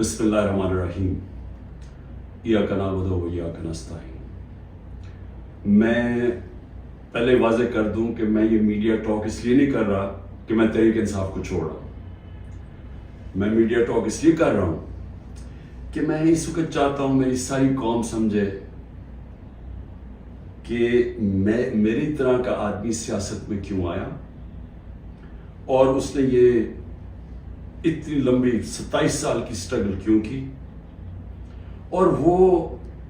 بسم اللہ الرحمن الرحیم ایاک نعبد و ایاک نستعین۔ میں پہلے واضح کر دوں کہ میں یہ میڈیا ٹاک اس لیے نہیں کر رہا کہ میں تحریک انصاف کو چھوڑ رہا ہوں۔ میں میڈیا ٹاک اس لیے کر رہا ہوں کہ میں اس وقت چاہتا ہوں میری ساری قوم سمجھے کہ میری طرح کا آدمی سیاست میں کیوں آیا اور اس نے یہ اتنی لمبی 27 سال کی سٹرگل کیوں کی، اور وہ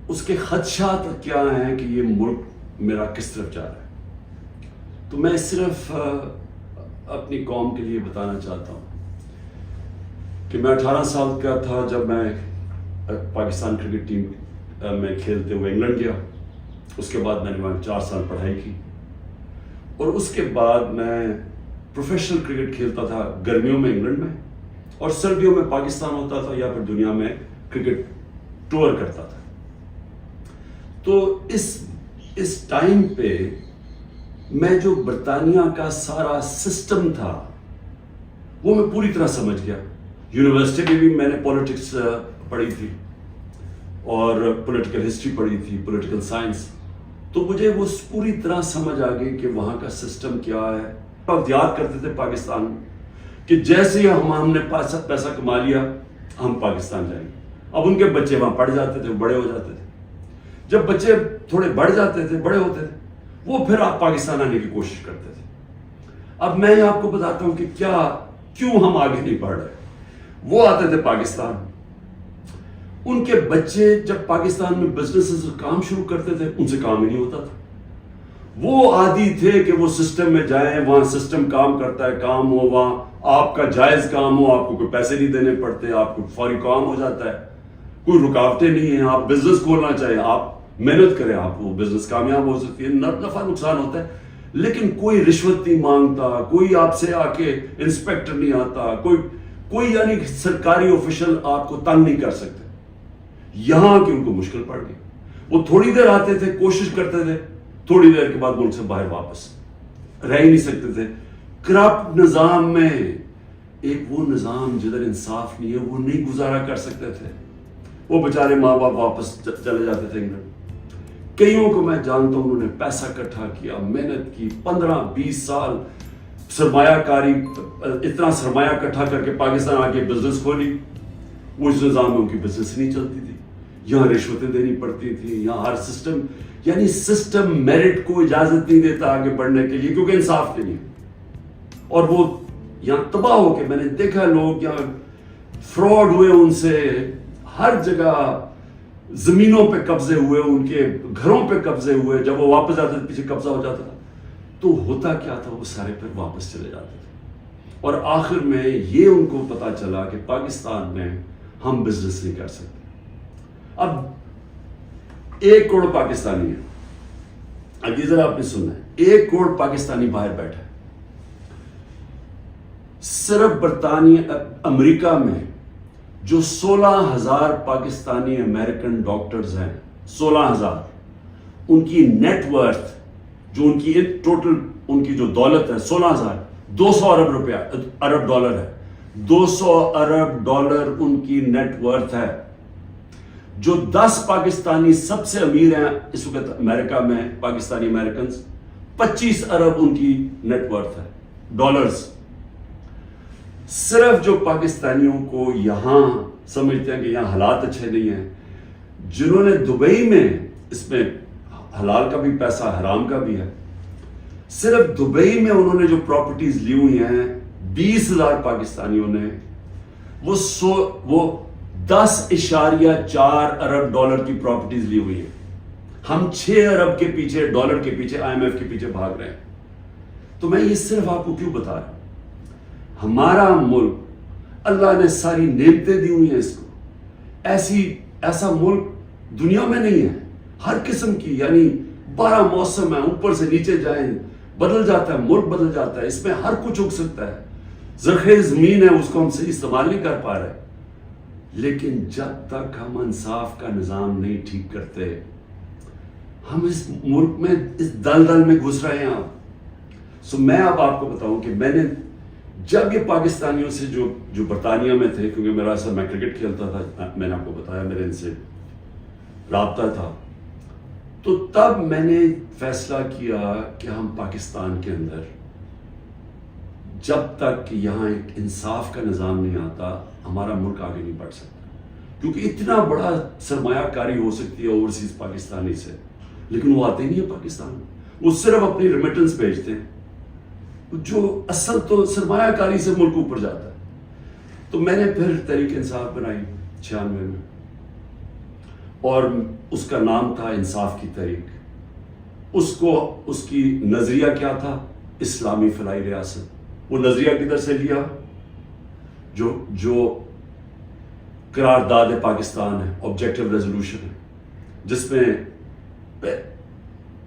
اس کے خدشات کیا ہیں کہ یہ ملک میرا کس طرف جا رہا ہے۔ تو میں صرف اپنی قوم کے لیے بتانا چاہتا ہوں کہ میں 18 سال کا تھا جب میں پاکستان کرکٹ ٹیم میں کھیلتے ہوئے انگلینڈ گیا۔ اس کے بعد میں نے وہاں 4 سال پڑھائی کی، اور اس کے بعد میں پروفیشنل کرکٹ کھیلتا تھا گرمیوں میں انگلینڈ میں، اور سردیوں میں پاکستان ہوتا تھا یا پھر دنیا میں کرکٹ ٹور کرتا تھا۔ تو اس ٹائم پہ میں جو برطانیہ کا سارا سسٹم تھا وہ میں پوری طرح سمجھ گیا۔ یونیورسٹی میں بھی میں نے پولیٹکس پڑھی تھی اور پولیٹیکل ہسٹری پڑھی تھی، پولیٹیکل سائنس، تو مجھے وہ پوری طرح سمجھ آ گئی کہ وہاں کا سسٹم کیا ہے۔ اب یاد کرتے تھے پاکستان کہ جیسے ہی ہم نے پیسہ کما لیا ہم پاکستان جائیں گے۔ اب ان کے بچے وہاں پڑھ جاتے تھے، بڑے ہو جاتے تھے۔ جب بچے تھوڑے بڑھ جاتے تھے، بڑے ہوتے تھے، وہ پھر آپ پاکستان آنے کی کوشش کرتے تھے۔ اب میں آپ کو بتاتا ہوں کہ کیوں ہم آگے نہیں بڑھ رہے۔ وہ آتے تھے پاکستان، ان کے بچے جب پاکستان میں بزنس کام شروع کرتے تھے ان سے کام ہی نہیں ہوتا تھا۔ وہ عادی تھے کہ وہ سسٹم میں جائیں، وہاں سسٹم کام کرتا ہے، کام ہو، وہاں آپ کا جائز کام ہو، آپ کو کوئی پیسے نہیں دینے پڑتے، آپ کو فوری کام ہو جاتا ہے، کوئی رکاوٹیں نہیں ہیں۔ آپ بزنس کھولنا چاہیں، آپ محنت کریں، آپ وہ بزنس کامیاب ہو سکتی ہے، نفع نقصان ہوتا ہے، لیکن کوئی رشوت نہیں مانگتا، کوئی آپ سے آ کے انسپیکٹر نہیں آتا، کوئی یعنی سرکاری آفیشل آپ کو تنگ نہیں کر سکتے۔ یہاں کی ان کو مشکل پڑ گئی۔ وہ تھوڑی دیر آتے تھے، کوشش کرتے تھے، تھوڑی دیر کے بعد ملک سے باہر واپس رہ ہی نہیں سکتے تھے۔ کرپٹ نظام میں ایک وہ نظام جدھر انصاف نہیں ہے وہ نہیں گزارا کر سکتے تھے۔ وہ بیچارے ماں باپ واپس چلے جاتے تھے انگلینڈ۔ کئیوں کو میں جانتا ہوں، انہوں نے پیسہ اکٹھا کیا، محنت کی، 15-20 سال سرمایہ کاری، اتنا سرمایہ اکٹھا کر کے پاکستان آ کے بزنس کھولی۔ وہ اس نظام میں ان کی بزنس نہیں چلتی تھی، یہاں رشوتیں دینی پڑتی تھی، یہاں ہر سسٹم یعنی سسٹم میرٹ کو اجازت نہیں دیتا آگے بڑھنے کے لیے، کیونکہ انصاف نہیں ہے۔ اور وہ یہاں تباہ ہو کے میں نے دیکھا لوگ یہاں فراڈ ہوئے، ان سے ہر جگہ زمینوں پہ قبضے ہوئے، ان کے گھروں پہ قبضے ہوئے۔ جب وہ واپس آتے تھے پیچھے قبضہ ہو جاتا تھا، تو ہوتا کیا تھا، وہ سارے پھر واپس چلے جاتے تھے۔ اور آخر میں یہ ان کو پتا چلا کہ پاکستان میں ہم بزنس نہیں کر سکتے۔ اب 1 کروڑ پاکستانی ہے، اب یہ ذرا آپ نے سننا ہے، 1 کروڑ پاکستانی باہر بیٹھا ہے۔ صرف برطانیہ امریکہ میں جو 16,000 پاکستانی امریکن ڈاکٹرز ہیں، 16,000، ان کی نیٹ ورتھ جو ان کی ٹوٹل ان کی جو دولت ہے 16,000، 200 ارب ڈالر ہے، 200 ارب ڈالر ان کی نیٹ ورتھ ہے۔ جو 10 پاکستانی سب سے امیر ہیں اس وقت امریکہ میں، پاکستانی امریکنز، 25 ارب ان کی نیٹ ورتھ ہے، ڈالرز۔ صرف جو پاکستانیوں کو یہاں سمجھتے ہیں کہ یہاں حالات اچھے نہیں ہیں، جنہوں نے دبئی میں، اس میں حلال کا بھی پیسہ حرام کا بھی ہے، صرف دبئی میں انہوں نے جو پراپرٹیز لی ہوئی ہیں 20,000 پاکستانیوں نے، وہ 10.4 ارب ڈالر کی پراپرٹیز لی ہوئی ہیں۔ ہم 6 ارب کے پیچھے، ڈالر کے پیچھے، IMF کے پیچھے بھاگ رہے ہیں۔ تو میں یہ صرف آپ کو کیوں بتا رہا ہوں؟ ہمارا ملک اللہ نے ساری نعمتیں دی ہوئی ہیں اس کو، ایسا ملک دنیا میں نہیں ہے، ہر قسم کی، یعنی 12 موسم ہے، اوپر سے نیچے جائیں بدل جاتا ہے، ملک بدل جاتا ہے، اس میں ہر کچھ اگ سکتا ہے۔ زرخیز زمین ہے، اس کو ہم صحیح استعمال نہیں کر پا رہے، لیکن جب تک ہم انصاف کا نظام نہیں ٹھیک کرتے، ہم اس ملک میں اس دلدل میں گھس رہے ہیں۔ میں اب آپ کو بتاؤں کہ میں نے جب یہ پاکستانیوں سے جو برطانیہ میں تھے، کیونکہ میرا اصل میں کرکٹ کھیلتا تھا، میں نے آپ کو بتایا میرے ان سے رابطہ تھا، تو تب میں نے فیصلہ کیا کہ ہم پاکستان کے اندر جب تک یہاں ایک انصاف کا نظام نہیں آتا ہمارا ملک آگے نہیں بڑھ سکتا، کیونکہ اتنا بڑا سرمایہ کاری ہو سکتی ہے اوورسیز پاکستانی سے، لیکن وہ آتے ہی نہیں ہے پاکستان میں، وہ صرف اپنی ریمیٹنس بھیجتے ہیں، جو اصل تو سرمایہ کاری سے ملک اوپر جاتا ہے۔ تو میں نے پھر تحریک انصاف بنائی 96 میں، اور اس کا نام تھا انصاف کی تحریک۔ اس کی نظریہ کیا تھا؟ اسلامی فلاحی ریاست۔ وہ نظریہ کدھر سے لیا؟ جو قرارداد پاکستان ہے، آبجیکٹو ریزولوشن ہے، جس میں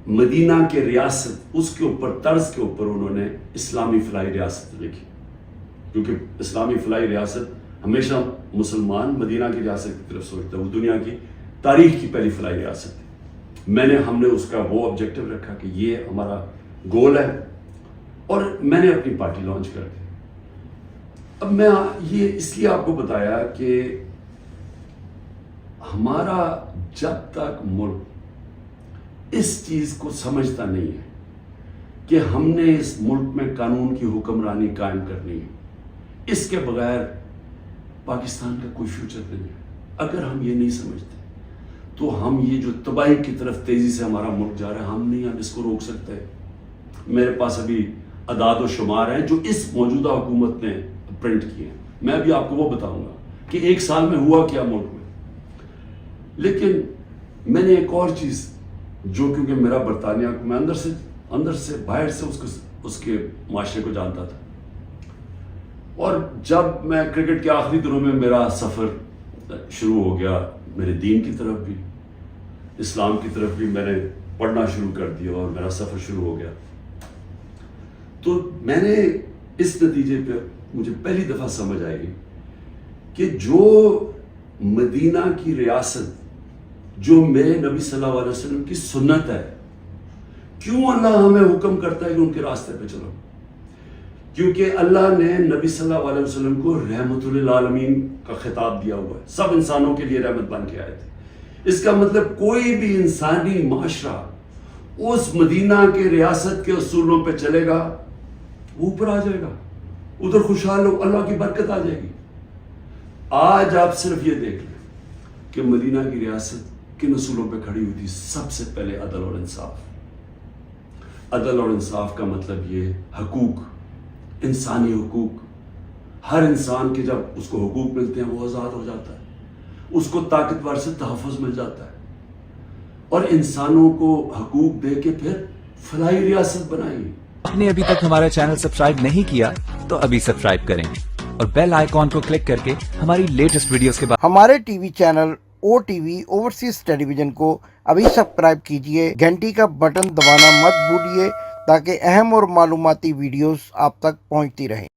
مدینہ کے ریاست، اس کے اوپر طرز کے اوپر انہوں نے اسلامی فلاحی ریاست لکھی، کیونکہ اسلامی فلاحی ریاست ہمیشہ مسلمان مدینہ کی ریاست کی طرف سوچتا ہے، وہ دنیا کی تاریخ کی پہلی فلاحی ریاست ہے۔ ہم نے اس کا وہ آبجیکٹو رکھا کہ یہ ہمارا گول ہے، اور میں نے اپنی پارٹی لانچ کر دی۔ اب میں یہ اس لیے آپ کو بتایا کہ ہمارا جب تک ملک اس چیز کو سمجھتا نہیں ہے کہ ہم نے اس ملک میں قانون کی حکمرانی قائم کرنی ہے، اس کے بغیر پاکستان کا کوئی فیوچر نہیں ہے۔ اگر ہم یہ نہیں سمجھتے تو ہم یہ جو تباہی کی طرف تیزی سے ہمارا ملک جا رہا ہے، ہم نہیں اس کو روک سکتے۔ میرے پاس ابھی اعداد و شمار ہیں جو اس موجودہ حکومت نے پرنٹ کیے ہیں، میں ابھی آپ کو وہ بتاؤں گا کہ ایک سال میں ہوا کیا ملک میں۔ لیکن میں نے ایک اور چیز جو، کیونکہ میرا برطانیہ، میں اندر سے باہر سے اس کے معاشرے کو جانتا تھا، اور جب میں کرکٹ کے آخری دنوں میں میرا سفر شروع ہو گیا، میرے دین کی طرف بھی، اسلام کی طرف بھی میں نے پڑھنا شروع کر دیا اور میرا سفر شروع ہو گیا، تو میں نے اس نتیجے پہ مجھے پہلی دفعہ سمجھ آئی کہ جو مدینہ کی ریاست، جو میرے نبی صلی اللہ علیہ وسلم کی سنت ہے، کیوں اللہ ہمیں حکم کرتا ہے کہ ان کے راستے پہ چلو؟ کیونکہ اللہ نے نبی صلی اللہ علیہ وسلم کو رحمت للعالمین کا خطاب دیا ہوا ہے، سب انسانوں کے لیے رحمت بن کے آئے تھے۔ اس کا مطلب کوئی بھی انسانی معاشرہ اس مدینہ کے ریاست کے اصولوں پہ چلے گا، وہ اوپر آ جائے گا، ادھر خوشحال ہو، اللہ کی برکت آ جائے گی۔ آج آپ صرف یہ دیکھ لیں کہ مدینہ کی ریاست کن اصولوں پہ کھڑی ہوئی تھی؟ سب سے پہلے عدل اور انصاف۔ عدل اور انصاف کا مطلب یہ حقوق، انسانی حقوق، ہر انسان کے جب اس کو حقوق ملتے ہیں وہ آزاد ہو جاتا ہے، اس کو طاقتور سے تحفظ مل جاتا ہے، اور انسانوں کو حقوق دے کے پھر فلاحی ریاست بنائی۔ آپ نے ابھی تک ہمارا چینل سبسکرائب نہیں کیا تو ابھی سبسکرائب کریں اور بیل آئیکن کو کلک کر کے ہماری لیٹسٹ ویڈیوز کے بعد ہمارے T V channel OTV overseas ٹیلی ویژن کو ابھی سبسکرائب کیجئے، گھنٹی کا بٹن دبانا مت بھولیے تاکہ اہم اور معلوماتی ویڈیوز آپ تک پہنچتی رہیں۔